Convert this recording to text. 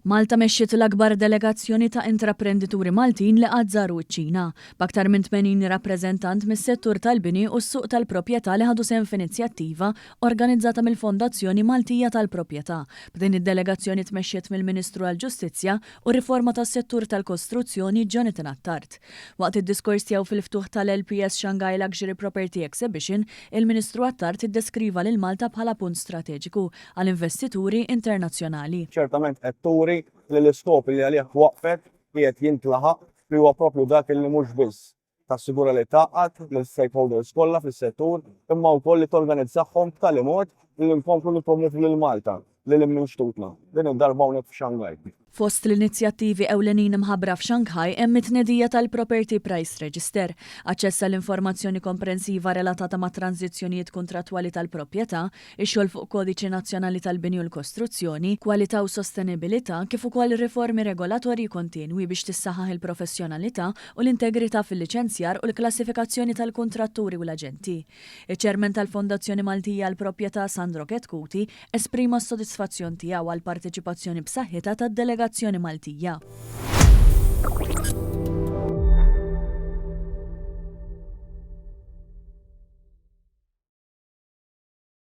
Malta mexxiet l-akbar delegazzjoni ta' intraprendituri Maltin li qatt żaru ċ-Ċina, b'aktar minn 80 rappreżentant mis-settur tal-bini u s-suq tal-proprjetà li ħadu sehem f'inizjattiva organizzata mill-Fondazzjoni Maltija tal-Proprjetà. B'din id-delegazzjoni tmexxiet mill-Ministru għall-Ġustizzja u r-Riforma tas-Settur tal-Kostruzzjoni Attard. Waqt id-diskors tiegħu fil-ftuħ tal-LPS Shanghai Luxury Property Exhibition, il-Ministru Attard iddeskriva lil Malta bħala punt strateġiku għall-investituri internazzjonali. Ċertament qed turi li l-iskop li għalih waqfet qiegħed jintlaħaq li huwa proprju dak li mhux biss tassigura li taqgħad lill-stakeholders kollha fis-settur imma wkoll li torganizzahom b'tali mod li nkomplu nippromovu lil Malta lil imminxtutna din id-darba hawnhekk f'Shanghai. Fost l-inizjattivi ewlenin imħabbra f'Shanghai hemm it-tnedija tal-Property Price Register, aċċess għall-informazzjoni komprensiva relatata ma' tranzizzjonijiet kontrattwali tal-proprjetà, ix-xogħol fuq kodiċi nazzjonali tal-bini u l-kostruzzjoni, kwalità u sostenibilità kif ukoll riformi regolatorji kontinwi biex tissaħħaħ il-professjonalità u l-integrità fil-liċenzjar u l-klassifikazzjoni tal-kontratturi u l-aġenti. Iċ-Chairman tal-Fondazzjoni Maltija għall-Proprjetà Sandro Ketkuti esprima s-sodisfazzjon tiegħu għall-parteċipazzjoni b'saħħitha tad-delegazzjoni Maltija.